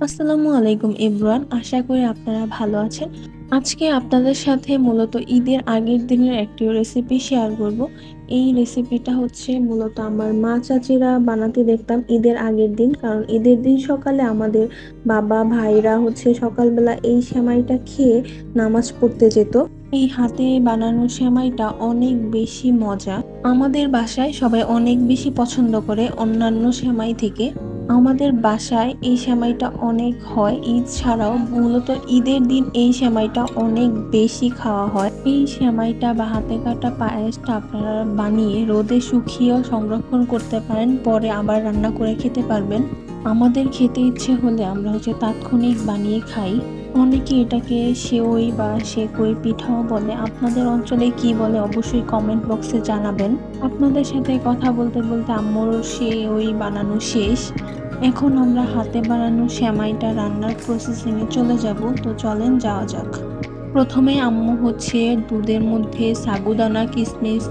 আসসালামু আলাইকুম এভরিওয়ান। আশা করি আপনারা ভালো আছেন। আজকে আপনাদের সাথে মূলত ঈদের আগের দিনের একটি রেসিপি শেয়ার করব। এই রেসিপিটা হচ্ছে মূলত আমার মা চাচিরা বানাতে দেখতাম ঈদের আগের দিন। কারণ ঈদের দিন সকালে আমাদের বাবা ভাইরা হচ্ছে সকালবেলা এই সেমাইটা খেয়ে নামাজ পড়তে যেত। এই হাতে বানানো সেমাইটা অনেক বেশি মজা। আমাদের বাসায় সবাই অনেক বেশি পছন্দ করে অন্যান্য সেমাই থেকে। আমাদের বাসায় এই সেমাইটা অনেক হয়, ঈদ ছাড়াও মূলত ঈদের দিন এই সেমাইটা অনেক বেশি খাওয়া হয়। এই সেমাইটা বা হাতে কাটা পায়েসটা আপনারা বানিয়ে রোদে শুকিয়েও সংরক্ষণ করতে পারেন, পরে আবার রান্না করে খেতে পারবেন। আমাদের খেতে ইচ্ছে হলে আমরা হচ্ছে তাৎক্ষণিক বানিয়ে খাই। অনেকে এটাকে সেওই বা সেকই পিঠাও বলে। আপনাদের অঞ্চলে কি বলে অবশ্যই কমেন্ট বক্সে জানাবেন। আপনাদের সাথে কথা বলতে বলতে আম্মুর সেওই বানানো শেষ। এখন আমরা হাতে বানানো সেমাইটা রান্নার প্রসেসিং এ চলে যাব। তো চলেন যাওয়া যাক। প্রথমে আম্মু হচ্ছে দুধের মধ্যে সাগুদানা, কিশমিশ,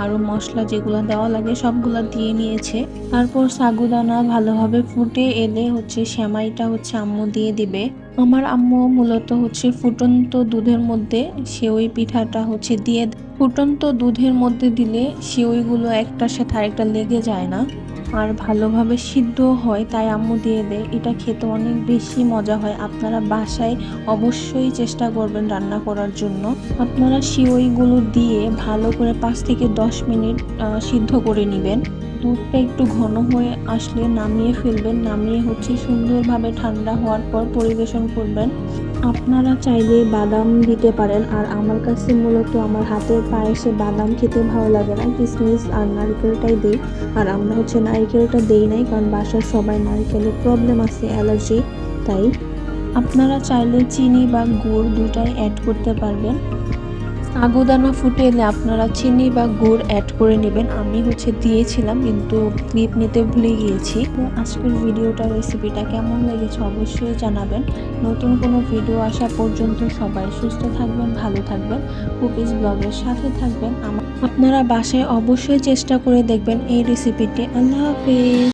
আরো মশলা যেগুলো দেওয়া লাগে সবগুলা দিয়ে নিয়েছে। তারপর সাগুদানা ভালোভাবে ফুটে এলে হচ্ছে সেমাইটা হচ্ছে আম্মু দিয়ে দিবে। আমার আম্মু মূলত হচ্ছে ফুটন্ত দুধের মধ্যে সেওই পিঠাটা হচ্ছে দিয়ে ফুটন্ত দুধের মধ্যে দিলে সেওইগুলো একটার সাথে আরেকটা লেগে যায় না, আর ভালোভাবে সিদ্ধ হয়, তাই আম্মু দিয়ে দেয়। এটা খেতে অনেক বেশি মজা হয়। আপনারা বাসায় অবশ্যই চেষ্টা করবেন রান্না করার জন্য। আপনারা সিওইগুলো দিয়ে ভালো করে 5 থেকে 10 মিনিট সিদ্ধ করে নেবেন। দুধটা একটু ঘন হয়ে আসলে নামিয়ে ফেলবেন। নামিয়ে হচ্ছে সুন্দরভাবে ঠান্ডা হওয়ার পর পরিবেশন করবেন। আপনারা চাইলে বাদাম দিতে পারেন, আর আমার কাছে মূলত আমার হাতের পায়েসে বাদাম খেতে ভালো লাগে না, কিশমিশ আর নারকেলটাই দিই। আর আমরা হচ্ছে নারকেলটা দেই নাই, কারণ বাসার সবাই নারকেলের প্রবলেম আছে, অ্যালার্জি। তাই আপনারা চাইলে চিনি বা গুড় দুটাই অ্যাড করতে পারবেন। সাগুদানা ফুটে এলে আপনারা চিনি বা গুড় অ্যাড করে নেবেন। আমি হচ্ছে দিয়েছিলাম কিন্তু ক্লিপ নিতে ভুলে গিয়েছি। তো আজকের ভিডিওটা রেসিপিটা কেমন লেগেছে অবশ্যই জানাবেন। নতুন কোনো ভিডিও আসা পর্যন্ত সবাই সুস্থ থাকবেন, ভালো থাকবেন, কুকিজ ব্লগের সাথে থাকবেন। আপনারা বাসায় অবশ্যই চেষ্টা করে দেখবেন এই রেসিপিটি। আল্লাহ হাফেজ।